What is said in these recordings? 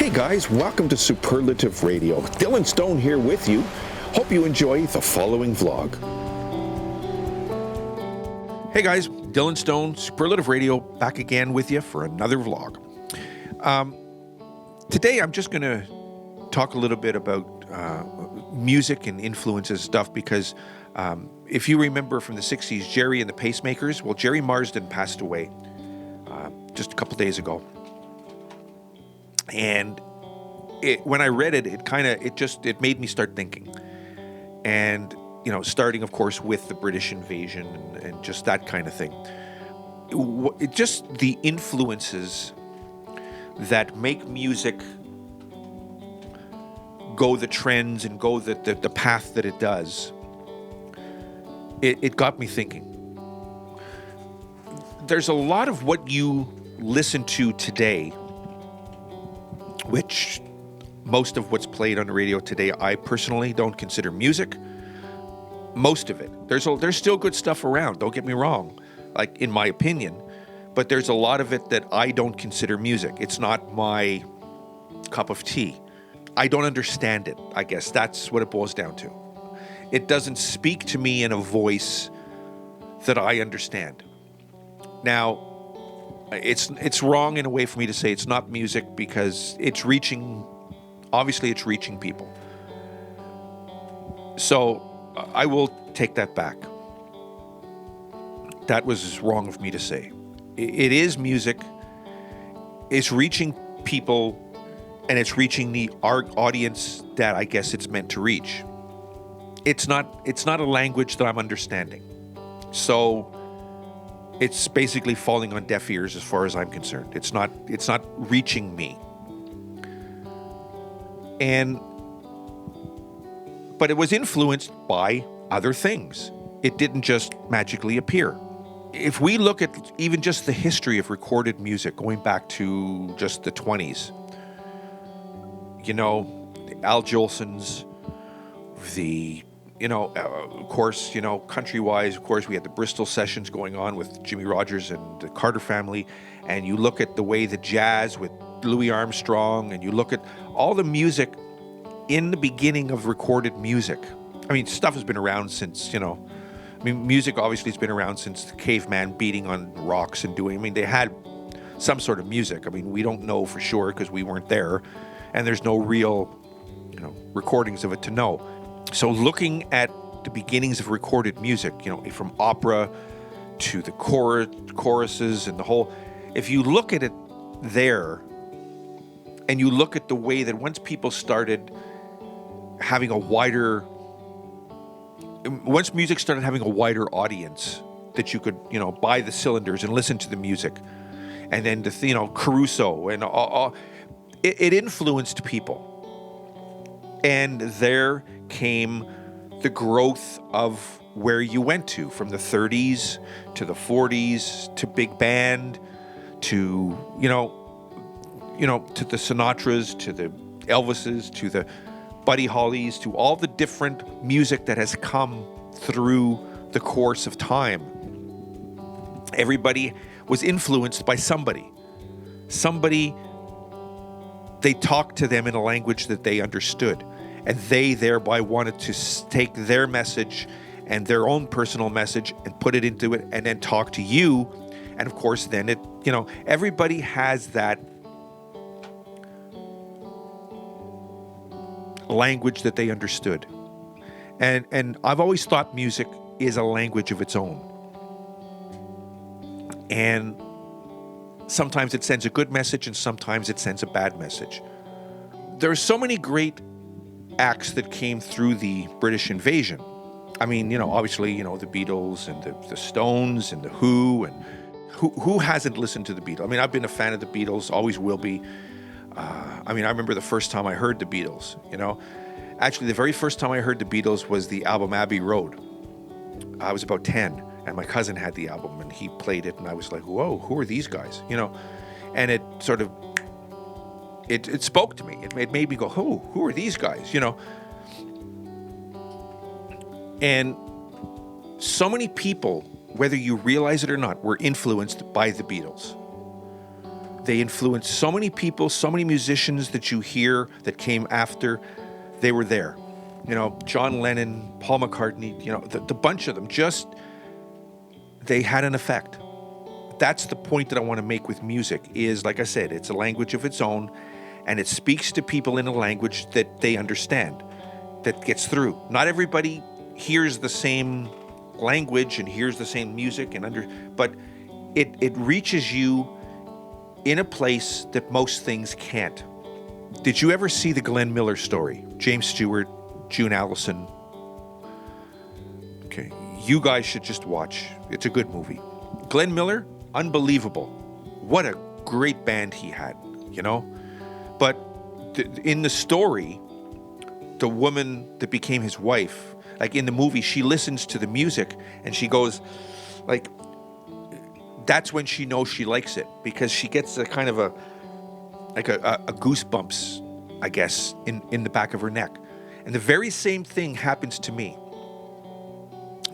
Hey guys, welcome to Superlative Radio. Dylan Stone here with you. Hope you enjoy the following vlog. Hey guys, Dylan Stone, Superlative Radio, back again with you for another vlog. Today I'm just going to talk a little bit about music and influences stuff because if you remember from the 60s, Jerry and the Pacemakers, well, Jerry Marsden passed away just a couple days ago. And when I read it, it made me start thinking. And, you know, starting, of course, with the British invasion and just that kind of thing. Just the influences that make music go the trends and go the path that it does. It got me thinking. There's a lot of what you listen to today, which most of what's played on the radio today, I personally don't consider music. Most of it. There's still good stuff around, don't get me wrong, like in my opinion, but there's a lot of it that I don't consider music. It's not my cup of tea. I don't understand it, I guess. That's what it boils down to. It doesn't speak to me in a voice that I understand. Now, it's wrong in a way for me to say it's not music because obviously it's reaching people. So I will take that back. That was wrong of me to say. It is music. It's reaching people and it's reaching the audience that I guess it's meant to reach. It's not a language that I'm understanding. So it's basically falling on deaf ears as far as I'm concerned. It's not reaching me. But it was influenced by other things. It didn't just magically appear. If we look at even just the history of recorded music going back to just the 20s, you know, Al Jolson's, of course, country-wise, of course, we had the Bristol sessions going on with Jimmy Rogers and the Carter family, and you look at the way the jazz with Louis Armstrong, and you look at all the music in the beginning of recorded music. I mean, stuff has been around since, music obviously has been around since the caveman beating on rocks and they had some sort of music. I mean, we don't know for sure because we weren't there, and there's no real, recordings of it to know. So looking at the beginnings of recorded music, from opera to the choruses and the whole, if you look at it there and you look at the way that once people started having once music started having a wider audience that you could, buy the cylinders and listen to the music, and then Caruso and all, it influenced people. And there came the growth of where you went to, from the 30s to the 40s to big band to, to the Sinatras, to the Elvises, to the Buddy Hollys, to all the different music that has come through the course of time. Everybody was influenced by somebody. They talked to them in a language that they understood. And they thereby wanted to take their message and their own personal message and put it into it and then talk to you. And of course, then everybody has that language that they understood. And I've always thought music is a language of its own. And sometimes it sends a good message and sometimes it sends a bad message. There are so many great acts that came through the British invasion. I mean, obviously, the Beatles and the Stones and the Who, and who hasn't listened to the Beatles? I mean, I've been a fan of the Beatles, always will be. I remember the first time I heard the Beatles, Actually, the very first time I heard the Beatles was the album Abbey Road. I was about 10, and my cousin had the album, and he played it, and I was like, whoa, who are these guys? And it sort of, it spoke to me. It made me go, who are these guys? And so many people, whether you realize it or not, were influenced by the Beatles. They influenced so many people, so many musicians that you hear that came after. They were there. You know, John Lennon, Paul McCartney, you know, the bunch of them, just, they had an effect. That's the point that I want to make with music is, like I said, it's a language of its own, and it speaks to people in a language that they understand, that gets through. Not everybody hears the same language and hears the same music, but it reaches you in a place that most things can't. Did you ever see the Glenn Miller story? James Stewart, June Allison. Okay, you guys should just watch. It's a good movie. Glenn Miller, unbelievable. What a great band he had, you know? But in the story, the woman that became his wife, like in the movie, she listens to the music and she goes, like, that's when she knows she likes it, because she gets a kind of a goosebumps, I guess, in the back of her neck. And the very same thing happens to me.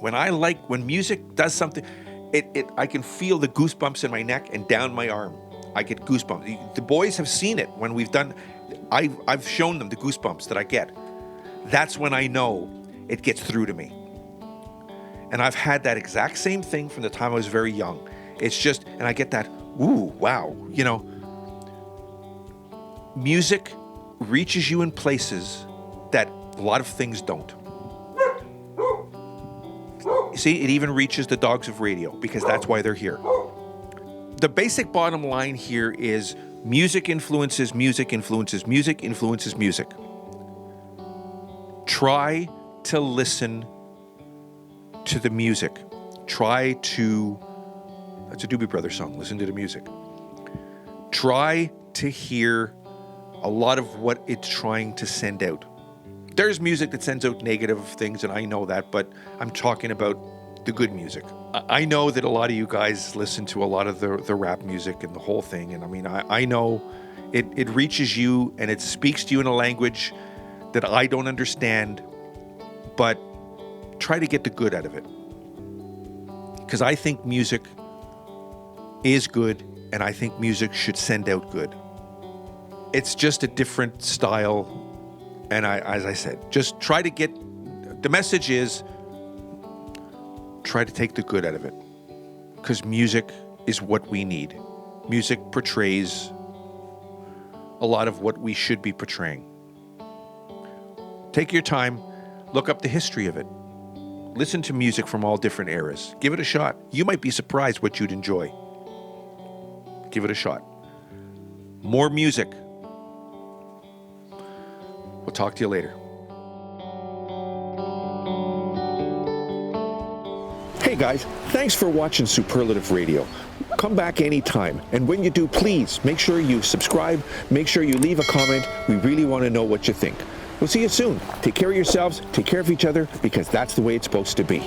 When music does something, I can feel the goosebumps in my neck and down my arm. I get goosebumps. The boys have seen it when we've done, I've shown them the goosebumps that I get. That's when I know it gets through to me. And I've had that exact same thing from the time I was very young. It's just, and I get that, ooh, wow, you know. Music reaches you in places that a lot of things don't. You see, it even reaches the dogs of radio, because that's why they're here. The basic bottom line here is music influences music influences music influences music. Try to listen to the music. Try to, that's a Doobie Brothers song, listen to the music. Try to hear a lot of what it's trying to send out. There's music that sends out negative things, and I know that, but I'm talking about the good music. I know that a lot of you guys listen to a lot of the rap music and the whole thing, and I mean, I know it reaches you and it speaks to you in a language that I don't understand, but try to get the good out of it. Because I think music is good, and I think music should send out good. It's just a different style. And as I said, just try to get, the message is, try to take the good out of it. Because music is what we need. Music portrays a lot of what we should be portraying. Take your time, look up the history of it. Listen to music from all different eras. Give it a shot. You might be surprised what you'd enjoy. Give it a shot. More music. We'll talk to you later. Hey guys, thanks for watching Superlative Radio. Come back anytime, and when you do, please make sure you subscribe, make sure you leave a comment. We really want to know what you think. We'll see you soon. Take care of yourselves, take care of each other, because that's the way it's supposed to be.